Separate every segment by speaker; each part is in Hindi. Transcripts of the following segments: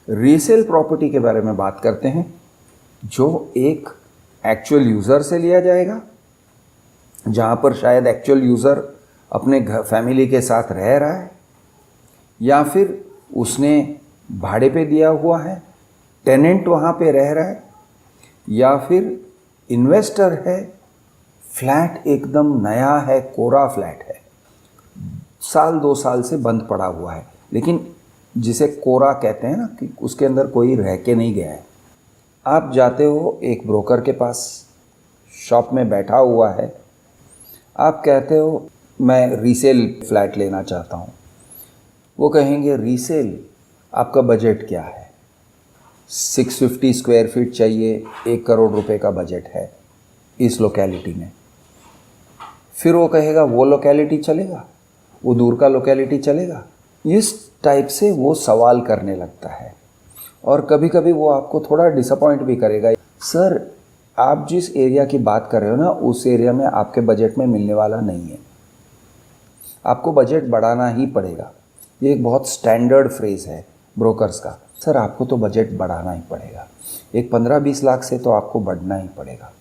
Speaker 1: रीसेल प्रॉपर्टी के बारे में बात करते हैं, जो एक एक्चुअल यूज़र से लिया जाएगा, जहाँ पर शायद एक्चुअल यूज़र अपने घर फैमिली के साथ रह रहा है, या फिर उसने भाड़े पे दिया हुआ है, टेनेंट वहाँ पे रह रहा है, या फिर इन्वेस्टर है, फ्लैट एकदम नया है, कोरा फ्लैट है, साल 2 साल से बंद पड़ा हुआ है, लेकिन जिसे कोरा कहते हैं ना, कि उसके अंदर कोई रह के नहीं गया है। आप जाते हो एक ब्रोकर के पास, शॉप में बैठा हुआ है, आप कहते हो मैं रीसेल फ्लैट लेना चाहता हूँ। वो कहेंगे रीसेल, आपका बजट क्या है? 650 स्क्वायर फीट चाहिए, 1 करोड़ रुपए का बजट है इस लोकेलिटी में। फिर वो कहेगा वो लोकेलिटी चलेगा, वो दूर का लोकेलिटी चलेगा। इस टाइप से वो सवाल करने लगता है, और कभी कभी वो आपको थोड़ा डिसअपॉइंट भी करेगा। सर, आप जिस एरिया की बात कर रहे हो ना, उस एरिया में आपके बजट में मिलने वाला नहीं है, आपको बजट बढ़ाना ही पड़ेगा। ये एक बहुत स्टैंडर्ड फ्रेज़ है ब्रोकर्स का। सर, आपको तो बजट बढ़ाना ही पड़ेगा, एक 15-20 लाख से तो आपको बढ़ना ही पड़ेगा।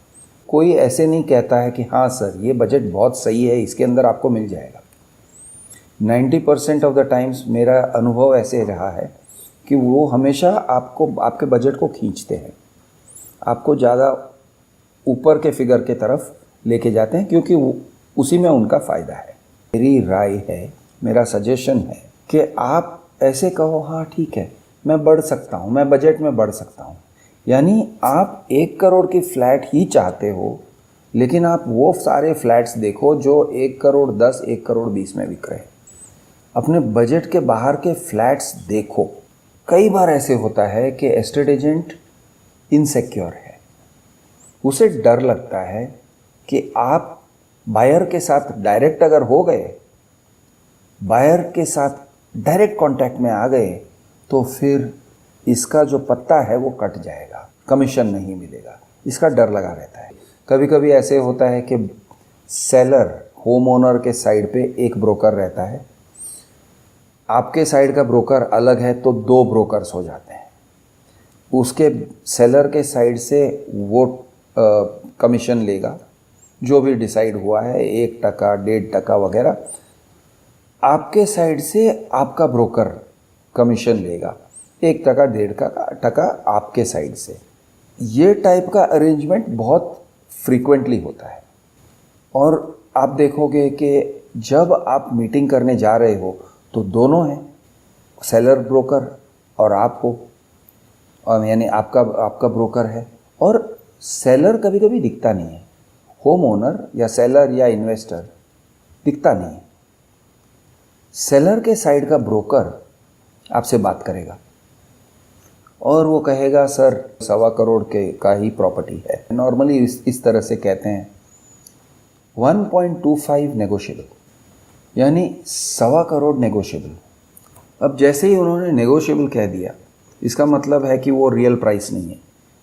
Speaker 1: कोई ऐसे नहीं कहता है कि हाँ सर ये बजट बहुत सही है, इसके अंदर आपको मिल जाएगा। 90% ऑफ द टाइम्स मेरा अनुभव ऐसे रहा है कि वो हमेशा आपको आपके बजट को खींचते हैं, आपको ज़्यादा ऊपर के फिगर के तरफ लेके जाते हैं, क्योंकि उसी में उनका फ़ायदा है। मेरी राय है, मेरा सजेशन है कि आप ऐसे कहो, हाँ ठीक है मैं बढ़ सकता हूँ, मैं बजट में बढ़ सकता हूँ। यानी आप 1 करोड़ की फ्लैट ही चाहते हो, लेकिन आप वो सारे फ्लैट्स देखो जो 1 करोड़ 10, 1 करोड़ 20 में बिक रहे हैं। अपने बजट के बाहर के फ्लैट्स देखो। कई बार ऐसे होता है कि एस्टेट एजेंट इनसिक्योर है, उसे डर लगता है कि आप बायर के साथ डायरेक्ट अगर हो गए, बायर के साथ डायरेक्ट कांटेक्ट में आ गए, तो फिर इसका जो पत्ता है वो कट जाएगा, कमीशन नहीं मिलेगा, इसका डर लगा रहता है। कभी कभी ऐसे होता है कि सेलर, होम ओनर के साइड पे एक ब्रोकर रहता है, आपके साइड का ब्रोकर अलग है, तो 2 ब्रोकर्स हो जाते हैं। उसके सेलर के साइड से वो कमीशन लेगा, जो भी डिसाइड हुआ है, 1%, 1.5% वगैरह। आपके साइड से आपका ब्रोकर कमीशन लेगा, 1%, 1.5% आपके साइड से। ये टाइप का अरेंजमेंट बहुत फ्रीक्वेंटली होता है। और आप देखोगे कि जब आप मीटिंग करने जा रहे हो तो दोनों हैं, सेलर ब्रोकर और आप हो, और यानी आपका ब्रोकर है, और सेलर कभी कभी दिखता नहीं है, होम ओनर या सेलर या इन्वेस्टर दिखता नहीं है। सेलर के साइड का ब्रोकर आपसे बात करेगा और वो कहेगा सर 1.25 करोड़ के का ही प्रॉपर्टी है। नॉर्मली इस तरह से कहते हैं 1.25 नेगोशिएबल, यानी 1.25 करोड़ नेगोशिएबल। अब जैसे ही उन्होंने नेगोशिएबल कह दिया, इसका मतलब है कि वो रियल प्राइस नहीं है,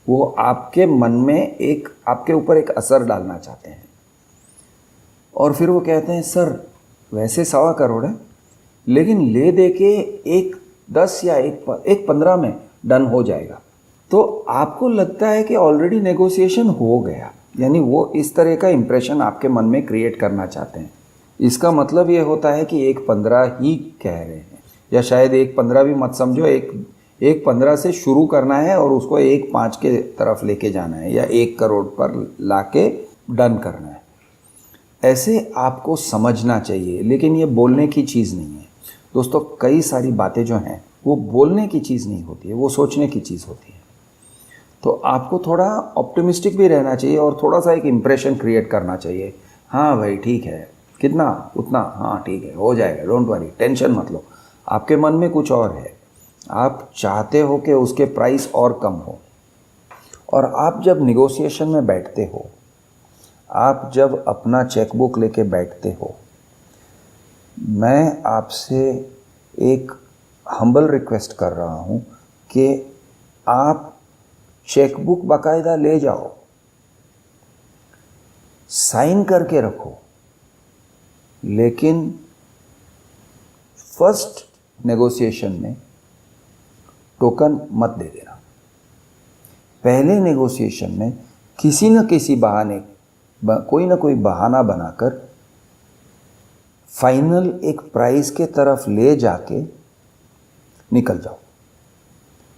Speaker 1: वो आपके मन में आपके ऊपर एक असर डालना चाहते हैं। और फिर वो कहते हैं सर वैसे 1.25 करोड़ है, लेकिन ले दे के 1.10 या 1.15 में डन हो जाएगा। तो आपको लगता है कि ऑलरेडी नेगोशिएशन हो गया, यानी वो इस तरह का इंप्रेशन आपके मन में क्रिएट करना चाहते हैं। इसका मतलब ये होता है कि 1.15 ही कह रहे हैं, या शायद 1.15 भी मत समझो, 1.15 से शुरू करना है और उसको 1.5 के तरफ लेके जाना है, या 1 करोड़ पर लाके डन करना है। ऐसे आपको समझना चाहिए, लेकिन ये बोलने की चीज़ नहीं है दोस्तों। कई सारी बातें जो हैं वो बोलने की चीज़ नहीं होती है, वो सोचने की चीज़ होती है। तो आपको थोड़ा ऑप्टिमिस्टिक भी रहना चाहिए और थोड़ा सा एक इम्प्रेशन क्रिएट करना चाहिए। हाँ भाई ठीक है, कितना उतना, हाँ ठीक है हो जाएगा, डोंट वरी, टेंशन मत लो। आपके मन में कुछ और है, आप चाहते हो कि उसके प्राइस और कम हो। और आप जब निगोशिएशन में बैठते हो, आप जब अपना चेकबुक लेके बैठते हो, मैं आपसे एक हम्बल रिक्वेस्ट कर रहा हूँ कि आप चेकबुक बाकायदा ले जाओ, साइन करके रखो, लेकिन फर्स्ट नेगोशिएशन में टोकन मत दे देना। पहले नेगोशिएशन में किसी न किसी बहाने, कोई ना कोई बहाना बनाकर फाइनल एक प्राइस के तरफ ले जाके निकल जाओ।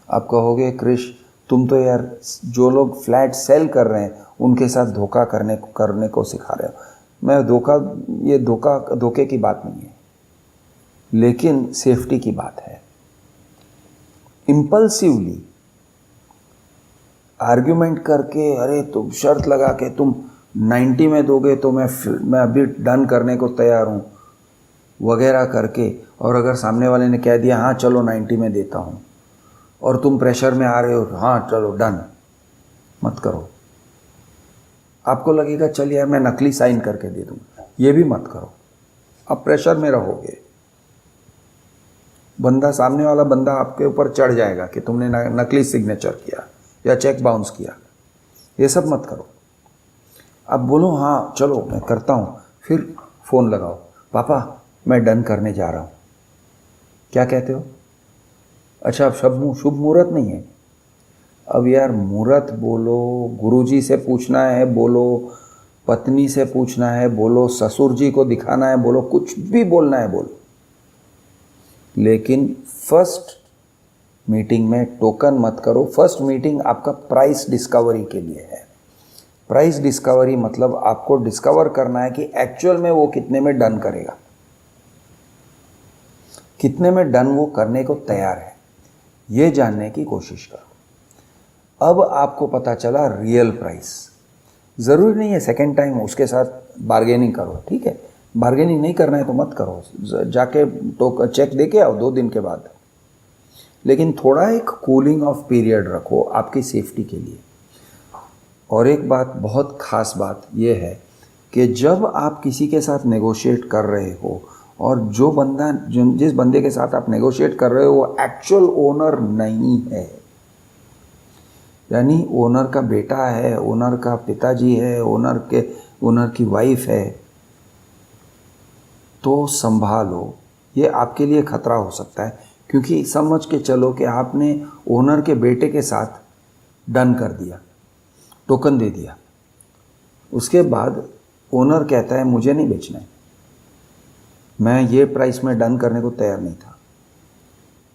Speaker 1: आप कहोगे क्रिश तुम तो यार जो लोग फ्लैट सेल कर रहे हैं उनके साथ धोखा करने को सिखा रहे हो। मैं धोखे की बात नहीं है, लेकिन सेफ्टी की बात है। इम्पल्सिवली आर्ग्यूमेंट करके, अरे तुम शर्त लगा के तुम 90 में दोगे तो मैं अभी डन करने को तैयार हूँ वगैरह करके, और अगर सामने वाले ने कह दिया हाँ चलो 90 में देता हूँ, और तुम प्रेशर में आ रहे हो हाँ चलो डन, मत करो। आपको लगेगा चल यार मैं नकली साइन करके दे दूँगा, ये भी मत करो। आप प्रेशर में रहोगे, सामने वाला बंदा आपके ऊपर चढ़ जाएगा कि तुमने नकली सिग्नेचर किया या चेक बाउंस किया। ये सब मत करो। आप बोलो हाँ चलो मैं करता हूँ, फिर फ़ोन लगाओ, पापा मैं डन करने जा रहा हूँ। क्या कहते हो? अच्छा अब शुभ मुहूर्त नहीं है। अब यार मुहूर्त बोलो, गुरुजी से पूछना है बोलो, पत्नी से पूछना है बोलो, ससुर जी को दिखाना है बोलो, कुछ भी बोलना है बोलो, लेकिन फर्स्ट मीटिंग में टोकन मत करो। फर्स्ट मीटिंग आपका प्राइस डिस्कवरी के लिए है। प्राइस डिस्कवरी मतलब आपको डिस्कवर करना है कि एक्चुअल में वो कितने में डन करेगा, कितने में डन वो करने को तैयार है, ये जानने की कोशिश करो। अब आपको पता चला रियल प्राइस। ज़रूरी नहीं है सेकेंड टाइम उसके साथ बार्गेनिंग करो, ठीक है, बार्गेनिंग नहीं करना है तो मत करो, जाके चेक दे के आओ 2 दिन के बाद, लेकिन थोड़ा एक कूलिंग ऑफ पीरियड रखो आपकी सेफ्टी के लिए। और एक बात, बहुत ख़ास बात यह है कि जब आप किसी के साथ नेगोशिएट कर रहे हो और जिस बंदे के साथ आप नेगोशिएट कर रहे हो वो एक्चुअल ओनर नहीं है, यानी ओनर का बेटा है, ओनर का पिताजी है, ओनर की वाइफ है, तो संभालो, ये आपके लिए खतरा हो सकता है। क्योंकि समझ के चलो कि आपने ओनर के बेटे के साथ डन कर दिया, टोकन दे दिया, उसके बाद ओनर कहता है मुझे नहीं बेचना है, मैं ये प्राइस में डन करने को तैयार नहीं था।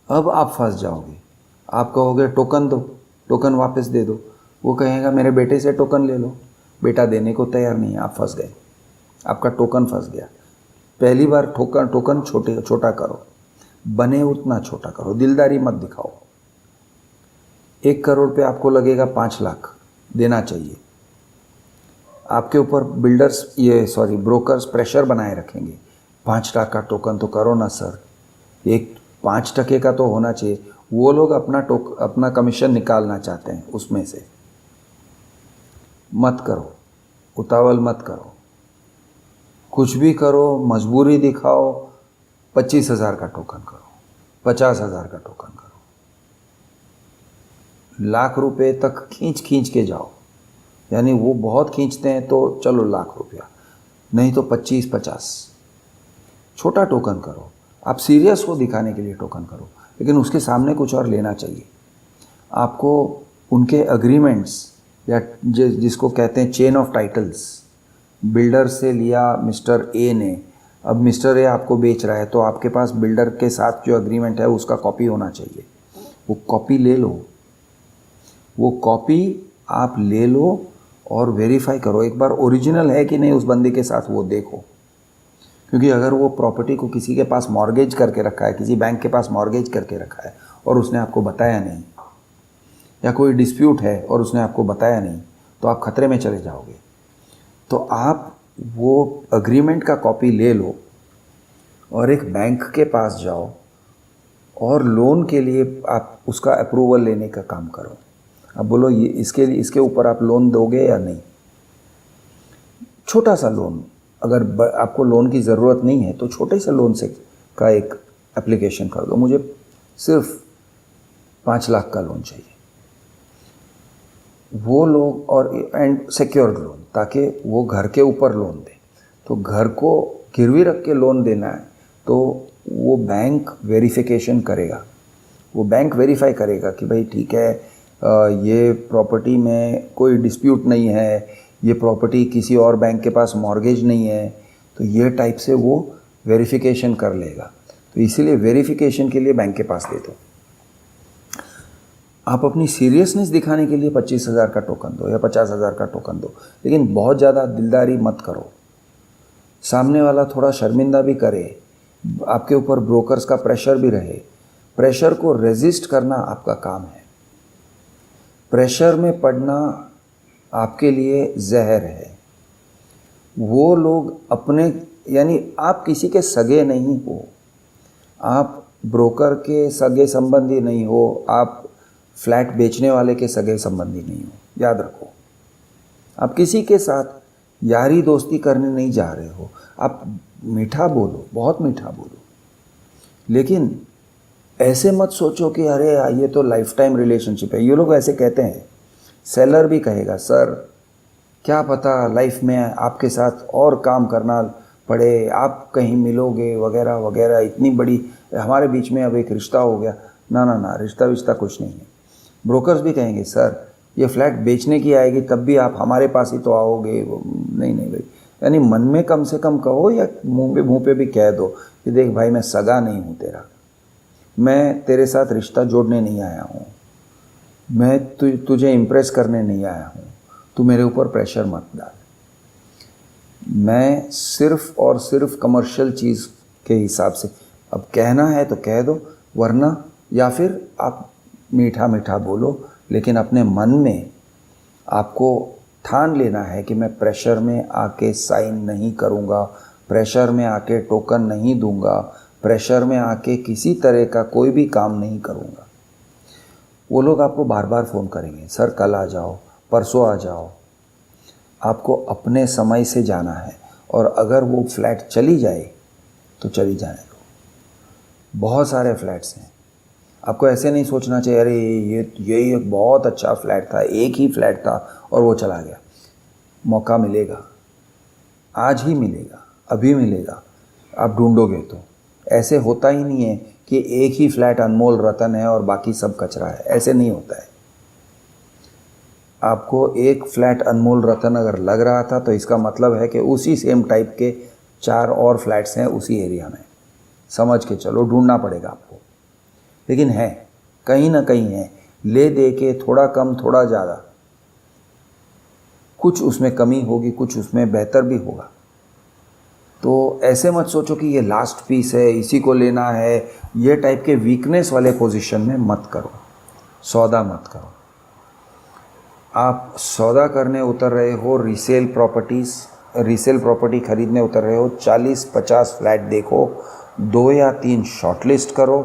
Speaker 1: अब आप फंस जाओगे। आप कहोगे टोकन दो, टोकन वापस दे दो, वो कहेगा मेरे बेटे से टोकन ले लो, बेटा देने को तैयार नहीं है, आप फंस गए, आपका टोकन फंस गया। पहली बार टोकन छोटा करो, बने उतना छोटा करो, दिलदारी मत दिखाओ। 1 करोड़ पे आपको लगेगा 5 लाख देना चाहिए, आपके ऊपर ब्रोकर्स प्रेशर बनाए रखेंगे, 5 लाख का टोकन तो करो ना सर, एक 5% का तो होना चाहिए। वो लोग अपना कमीशन निकालना चाहते हैं उसमें से। मत करो, उतावल मत करो, कुछ भी करो, मजबूरी दिखाओ, 25,000 का टोकन करो, 50,000 का टोकन करो, लाख रुपए तक खींच के जाओ। यानी वो बहुत खींचते हैं तो चलो लाख रुपया, नहीं तो 25-50। छोटा टोकन करो, आप सीरियस हो दिखाने के लिए टोकन करो, लेकिन उसके सामने कुछ और लेना चाहिए। आपको उनके एग्रीमेंट्स या जिसको कहते हैं चेन ऑफ टाइटल्स, बिल्डर से लिया मिस्टर ए ने, अब मिस्टर ए आपको बेच रहा है तो आपके पास बिल्डर के साथ जो एग्रीमेंट है उसका कॉपी होना चाहिए। वो कॉपी ले लो, वो कॉपी आप ले लो और वेरीफाई करो एक बार ओरिजिनल है कि नहीं उस बंदे के साथ, वो देखो। क्योंकि अगर वो प्रॉपर्टी को किसी के पास मॉर्गेज करके रखा है, किसी बैंक के पास मॉर्गेज करके रखा है और उसने आपको बताया नहीं, या कोई डिस्प्यूट है और उसने आपको बताया नहीं, तो आप खतरे में चले जाओगे। तो आप वो एग्रीमेंट का कॉपी ले लो और एक बैंक के पास जाओ और लोन के लिए आप उसका अप्रूवल लेने का काम करो। अब बोलो ये इसके ऊपर आप लोन दोगे या नहीं। छोटा सा लोन, अगर आपको लोन की ज़रूरत नहीं है तो छोटे से लोन से का एक एप्लीकेशन कर दो, मुझे सिर्फ 5 लाख का लोन चाहिए, वो लोग, और एंड सिक्योर्ड लोन, ताकि वो घर के ऊपर लोन दे। तो घर को गिरवी रख के लोन देना है तो वो बैंक वेरिफिकेशन करेगा, वो बैंक वेरीफाई करेगा कि भाई ठीक है, ये प्रॉपर्टी में कोई डिस्प्यूट नहीं है, ये प्रॉपर्टी किसी और बैंक के पास मॉर्गेज नहीं है, तो ये टाइप से वो वेरिफिकेशन कर लेगा। तो इसीलिए वेरिफिकेशन के लिए बैंक के पास दे दो। आप अपनी सीरियसनेस दिखाने के लिए 25,000 का टोकन दो या 50,000 का टोकन दो, लेकिन बहुत ज़्यादा दिलदारी मत करो। सामने वाला थोड़ा शर्मिंदा भी करे, आपके ऊपर ब्रोकर्स का प्रेशर भी रहे, प्रेशर को रेजिस्ट करना आपका काम है। प्रेशर में पड़ना आपके लिए जहर है। वो लोग अपने, यानी आप किसी के सगे नहीं हो, आप ब्रोकर के सगे संबंधी नहीं हो, आप फ्लैट बेचने वाले के सगे संबंधी नहीं हो। याद रखो, आप किसी के साथ यारी दोस्ती करने नहीं जा रहे हो। आप मीठा बोलो, बहुत मीठा बोलो, लेकिन ऐसे मत सोचो कि अरे ये तो लाइफ टाइम रिलेशनशिप है। ये लोग ऐसे कहते हैं, सेलर भी कहेगा सर क्या पता लाइफ में आपके साथ और काम करना पड़े, आप कहीं मिलोगे वगैरह वगैरह, इतनी बड़ी हमारे बीच में अब एक रिश्ता हो गया। ना ना ना, रिश्ता विश्ता कुछ नहीं है। ब्रोकर्स भी कहेंगे सर ये फ्लैट बेचने की आएगी तब भी आप हमारे पास ही तो आओगे। नहीं नहीं भाई, यानी मन में कम से कम कहो या मुंह पे भी कह दो कि देख भाई मैं सगा नहीं हूँ तेरा, मैं तेरे साथ रिश्ता जोड़ने नहीं आया हूँ, मैं तुझे इम्प्रेस करने नहीं आया हूँ, तू मेरे ऊपर प्रेशर मत डाल। मैं सिर्फ और सिर्फ कमर्शियल चीज़ के हिसाब से, अब कहना है तो कह दो, वरना या फिर आप मीठा मीठा बोलो, लेकिन अपने मन में आपको ठान लेना है कि मैं प्रेशर में आके साइन नहीं करूँगा, प्रेशर में आके टोकन नहीं दूंगा, प्रेशर में आके किसी तरह का कोई भी काम नहीं करूँगा। वो लोग आपको बार बार फ़ोन करेंगे, सर कल आ जाओ, परसों आ जाओ। आपको अपने समय से जाना है, और अगर वो फ्लैट चली जाए तो चली जाने दो। बहुत सारे फ्लैट्स हैं, आपको ऐसे नहीं सोचना चाहिए अरे ये एक बहुत अच्छा फ्लैट था, एक ही फ्लैट था और वो चला गया। मौका मिलेगा, आज ही मिलेगा, अभी मिलेगा, आप ढूंढोगे तो। ऐसे होता ही नहीं है कि एक ही फ्लैट अनमोल रतन है और बाकी सब कचरा है, ऐसे नहीं होता है। आपको एक फ्लैट अनमोल रतन अगर लग रहा था तो इसका मतलब है कि उसी सेम टाइप के 4 और फ्लैट्स हैं उसी एरिया में। समझ के चलो, ढूंढना पड़ेगा आपको, लेकिन है, कहीं ना कहीं है। ले दे के थोड़ा कम थोड़ा ज़्यादा, कुछ उसमें कमी होगी, कुछ उसमें बेहतर भी होगा। तो ऐसे मत सोचो कि ये लास्ट पीस है, इसी को लेना है। ये टाइप के वीकनेस वाले पोजीशन में मत करो, सौदा मत करो। आप सौदा करने उतर रहे हो, रीसेल प्रॉपर्टी खरीदने उतर रहे हो, 40-50 फ्लैट देखो, 2 या 3 शॉर्टलिस्ट करो,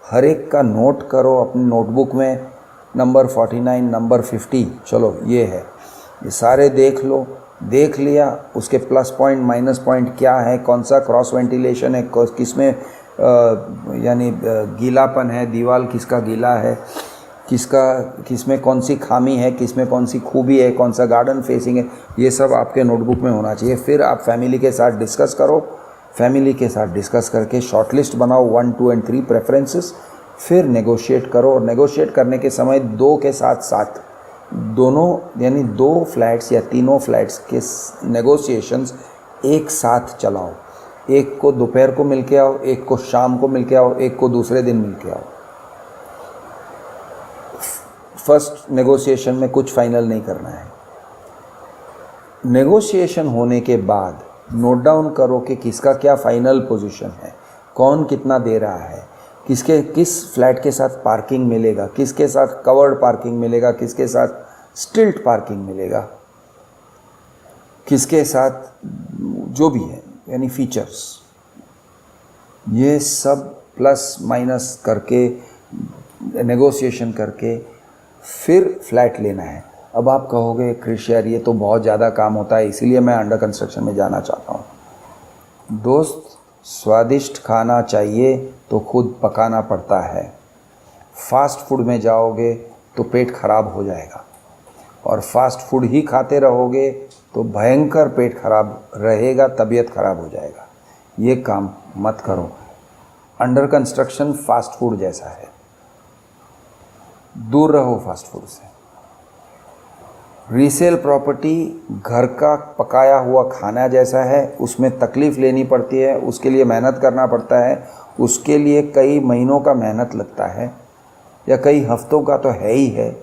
Speaker 1: हर एक का नोट करो अपनी नोटबुक में, नंबर 49, नंबर 50, चलो ये है, ये सारे देख लो। देख लिया, उसके प्लस पॉइंट माइनस पॉइंट क्या है, कौन सा क्रॉस वेंटिलेशन है, किसमें यानी गीलापन है, दीवार किसका गीला है, किसमें कौन सी खामी है, किसमें कौन सी खूबी है, कौन सा गार्डन फेसिंग है, ये सब आपके नोटबुक में होना चाहिए। फिर आप फैमिली के साथ डिस्कस करो, फैमिली के साथ डिस्कस करके शॉर्टलिस्ट बनाओ 1, 2 और 3 प्रेफरेंसेस, फिर नेगोशिएट करो। और नेगोशिएट करने के समय 2 के साथ साथ दोनों यानी 2 फ्लैट्स या तीनों फ्लैट्स के नेगोशिएशंस एक साथ चलाओ। एक को दोपहर को मिल के आओ, एक को शाम को मिल के आओ, एक को दूसरे दिन मिल के आओ। फर्स्ट नेगोशिएशन में कुछ फाइनल नहीं करना है। नेगोशिएशन होने के बाद नोट डाउन करो कि किसका क्या फाइनल पोजीशन है, कौन कितना दे रहा है, किस फ्लैट के साथ पार्किंग मिलेगा, किसके साथ कवर्ड पार्किंग मिलेगा, किसके साथ स्टिल्ट पार्किंग मिलेगा, किसके साथ जो भी है यानी फीचर्स, ये सब प्लस माइनस करके नेगोशिएशन करके फिर फ्लैट लेना है। अब आप कहोगे क्रिश यार ये तो बहुत ज़्यादा काम होता है, इसीलिए मैं अंडर कंस्ट्रक्शन में जाना चाहता हूँ। दोस्त, स्वादिष्ट खाना चाहिए तो खुद पकाना पड़ता है। फास्ट फूड में जाओगे तो पेट खराब हो जाएगा, और फास्ट फूड ही खाते रहोगे तो भयंकर पेट खराब रहेगा, तबीयत खराब हो जाएगा। ये काम मत करो। अंडर कंस्ट्रक्शन फास्ट फूड जैसा है। दूर रहो फास्ट फूड से। रीसेल प्रॉपर्टी घर का पकाया हुआ खाना जैसा है, उसमें तकलीफ़ लेनी पड़ती है, उसके लिए मेहनत करना पड़ता है, उसके लिए कई महीनों का मेहनत लगता है या कई हफ्तों का तो है ही है,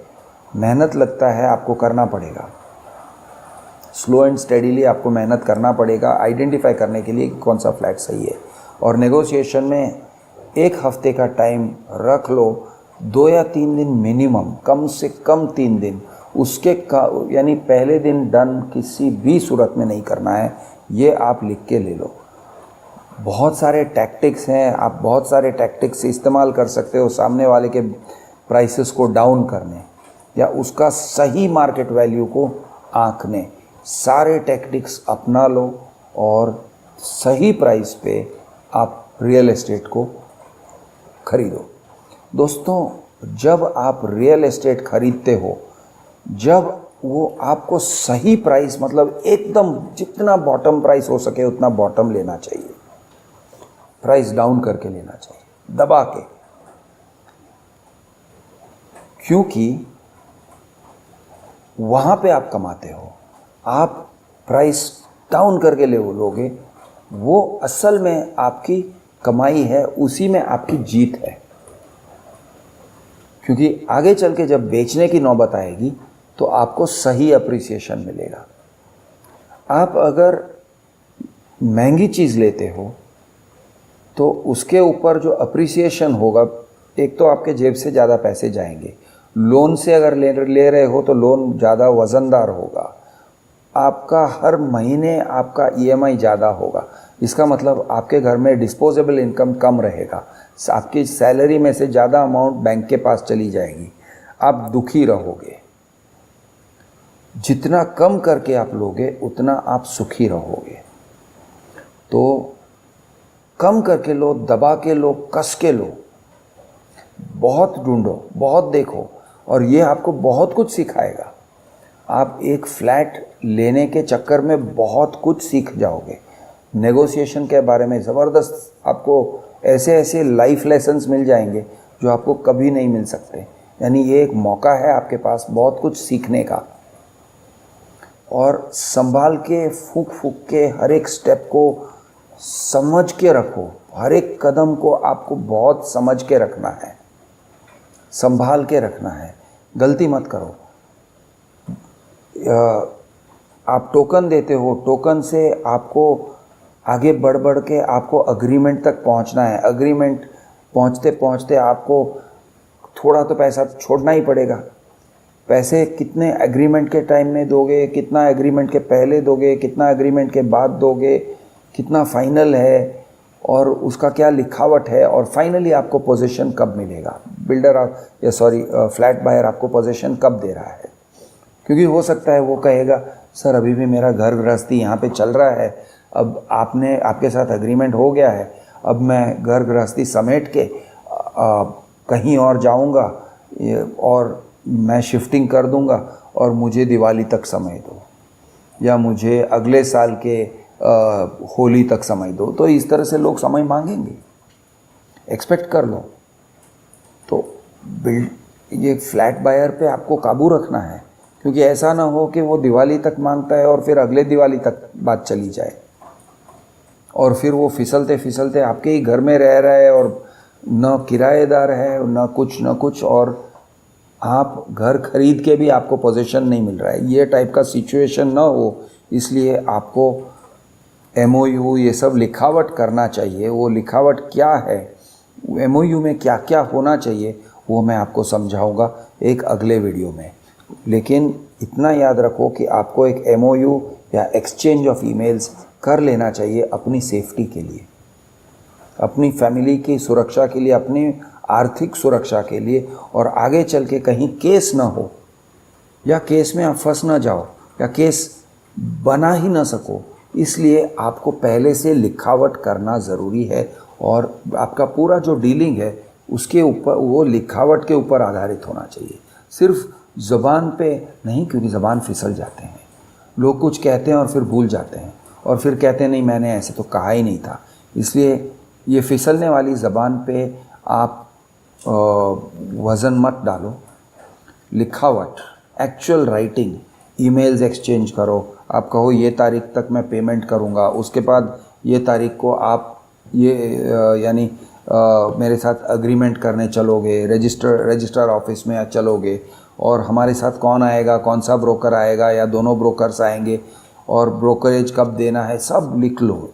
Speaker 1: मेहनत लगता है, आपको करना पड़ेगा। स्लो एंड स्टेडीली आपको मेहनत करना पड़ेगा आइडेंटिफाई करने के लिए कि कौन सा फ्लैट सही है। और नेगोशिएशन में 1 हफ्ते का टाइम रख लो, 2 या 3 दिन मिनिमम, कम से कम 3 दिन, उसके यानी पहले दिन डन किसी भी सूरत में नहीं करना है, ये आप लिख के ले लो। बहुत सारे टैक्टिक्स हैं, आप बहुत सारे टैक्टिक्स इस्तेमाल कर सकते हो सामने वाले के प्राइसेस को डाउन करने या उसका सही मार्केट वैल्यू को आंकने। सारे टैक्टिक्स अपना लो और सही प्राइस पे आप रियल एस्टेट को खरीदो। दोस्तों, जब आप रियल एस्टेट खरीदते हो, जब वो आपको सही प्राइस, मतलब एकदम जितना बॉटम प्राइस हो सके उतना बॉटम लेना चाहिए, प्राइस डाउन करके लेना चाहिए, दबा के, क्योंकि वहाँ पे आप कमाते हो। आप प्राइस डाउन करके लोगे, वो असल में आपकी कमाई है, उसी में आपकी जीत है। क्योंकि आगे चल के जब बेचने की नौबत आएगी तो आपको सही अप्रिसिएशन मिलेगा। आप अगर महंगी चीज़ लेते हो तो उसके ऊपर जो अप्रिसिएशन होगा, एक तो आपके जेब से ज़्यादा पैसे जाएंगे, लोन से अगर ले रहे हो तो लोन ज़्यादा वज़नदार होगा, आपका हर महीने आपका ईएमआई ज़्यादा होगा। इसका मतलब आपके घर में डिस्पोजेबल इनकम कम रहेगा, आपकी सैलरी में से ज़्यादा अमाउंट बैंक के पास चली जाएगी, आप दुखी रहोगे। जितना कम करके आप लोगे उतना आप सुखी रहोगे। तो कम करके लो, दबा के लो, कस के लो, बहुत ढूंढो, बहुत देखो, और ये आपको बहुत कुछ सिखाएगा। आप एक फ्लैट लेने के चक्कर में बहुत कुछ सीख जाओगे। नेगोशिएशन के बारे में ज़बरदस्त आपको ऐसे ऐसे लाइफ लेसन्स मिल जाएंगे जो आपको कभी नहीं मिल सकते। यानी ये एक मौका है आपके पास बहुत कुछ सीखने का। और संभाल के, फूंक फूंक के हर एक स्टेप को समझ के रखो, हर एक कदम को आपको बहुत समझ के रखना है, संभाल के रखना है, गलती मत करो। आप टोकन देते हो, टोकन से आपको आगे बढ़ बढ़ के आपको अग्रीमेंट तक पहुंचना है। अग्रीमेंट पहुंचते पहुंचते आपको थोड़ा तो पैसा छोड़ना ही पड़ेगा। पैसे कितने एग्रीमेंट के टाइम में दोगे, कितना एग्रीमेंट के पहले दोगे, कितना एग्रीमेंट के बाद दोगे, कितना फाइनल है और उसका क्या लिखावट है, और फाइनली आपको पोजीशन कब मिलेगा, फ्लैट बायर आपको पोजीशन कब दे रहा है। क्योंकि हो सकता है वो कहेगा सर अभी भी मेरा घर गृहस्थी यहाँ पे चल रहा है, अब आपके साथ एग्रीमेंट हो गया है, अब मैं घर गृहस्थी समेट के कहीं और जाऊँगा और मैं शिफ्टिंग कर दूँगा और मुझे दिवाली तक समय दो या मुझे अगले साल के होली तक समय दो। तो इस तरह से लोग समय मांगेंगे, एक्सपेक्ट कर लो। तो ये फ्लैट बायर पे आपको काबू रखना है, क्योंकि ऐसा ना हो कि वो दिवाली तक मांगता है और फिर अगले दिवाली तक बात चली जाए और फिर वो फिसलते फिसलते आपके ही घर में रह रहा है और न किराएदार है न कुछ, और आप घर खरीद के भी आपको पोजीशन नहीं मिल रहा है। ये टाइप का सिचुएशन ना हो, इसलिए आपको MOU ये सब लिखावट करना चाहिए। वो लिखावट क्या है, MOU में क्या क्या होना चाहिए, वो मैं आपको समझाऊंगा एक अगले वीडियो में। लेकिन इतना याद रखो कि आपको एक MOU या एक्सचेंज ऑफ ईमेल्स कर लेना चाहिए अपनी सेफ्टी के लिए, अपनी फैमिली की सुरक्षा के लिए, अपनी आर्थिक सुरक्षा के लिए, और आगे चल के कहीं केस ना हो या केस में आप फंस ना जाओ या केस बना ही ना सको, इसलिए आपको पहले से लिखावट करना ज़रूरी है। और आपका पूरा जो डीलिंग है उसके ऊपर, वो लिखावट के ऊपर आधारित होना चाहिए, सिर्फ ज़बान पे नहीं, क्योंकि ज़बान फिसल जाते हैं। लोग कुछ कहते हैं और फिर भूल जाते हैं और फिर कहते हैं नहीं मैंने ऐसे तो कहा ही नहीं था। इसलिए ये फिसलने वाली ज़बान पे आप वज़न मत डालो, लिखावट, एक्चुअल राइटिंग, ईमेल्स एक्सचेंज करो। आप कहो ये तारीख तक मैं पेमेंट करूँगा, उसके बाद ये तारीख को आप ये यानी मेरे साथ अग्रीमेंट करने चलोगे, रजिस्टर ऑफिस में चलोगे, और हमारे साथ कौन आएगा, कौन सा ब्रोकर आएगा या दोनों ब्रोकर्स आएंगे, और ब्रोकरेज कब देना है, सब लिख लो।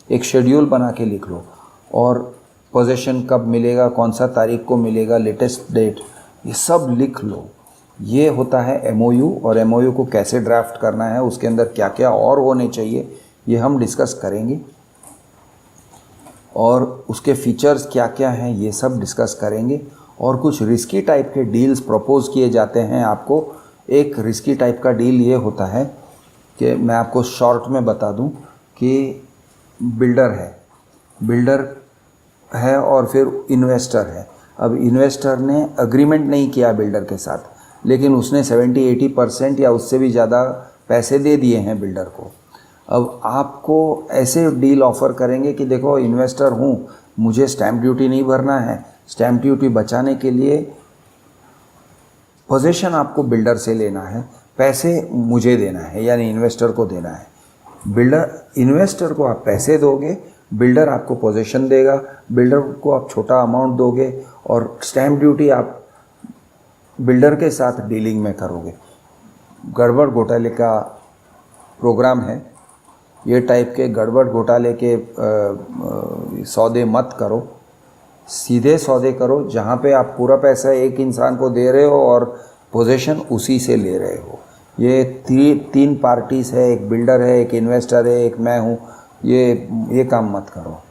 Speaker 1: एक शेड्यूल बना के लिख लो। और पोजीशन कब मिलेगा, कौन सा तारीख को मिलेगा, लेटेस्ट डेट, ये सब लिख लो। ये होता है एमओयू। और एमओयू को कैसे ड्राफ्ट करना है, उसके अंदर क्या क्या और होने चाहिए, ये हम डिस्कस करेंगे। और उसके फीचर्स क्या क्या हैं, ये सब डिस्कस करेंगे। और कुछ रिस्की टाइप के डील्स प्रपोज किए जाते हैं आपको। एक रिस्की टाइप का डील ये होता है कि मैं आपको शॉर्ट में बता दूं कि बिल्डर है और फिर इन्वेस्टर है। अब इन्वेस्टर ने अग्रीमेंट नहीं किया बिल्डर के साथ, लेकिन उसने 70-80% या उससे भी ज़्यादा पैसे दे दिए हैं बिल्डर को। अब आपको ऐसे डील ऑफ़र करेंगे कि देखो इन्वेस्टर हूँ, मुझे स्टैम्प ड्यूटी नहीं भरना है, स्टैम्प ड्यूटी बचाने के लिए पोजीशन आपको बिल्डर से लेना है, पैसे मुझे देना है, यानी इन्वेस्टर को देना है। इन्वेस्टर को आप पैसे दोगे, बिल्डर आपको पोजीशन देगा, बिल्डर को आप छोटा अमाउंट दोगे, और स्टैम्प ड्यूटी आप बिल्डर के साथ डीलिंग में करोगे। गड़बड़ घोटाले का प्रोग्राम है। ये टाइप के गड़बड़ घोटाले के सौदे मत करो, सीधे सौदे करो जहाँ पे आप पूरा पैसा एक इंसान को दे रहे हो और पोजीशन उसी से ले रहे हो। ये तीन पार्टीज़ है, एक बिल्डर है, एक इन्वेस्टर है, एक मैं हूँ। ये काम मत करो।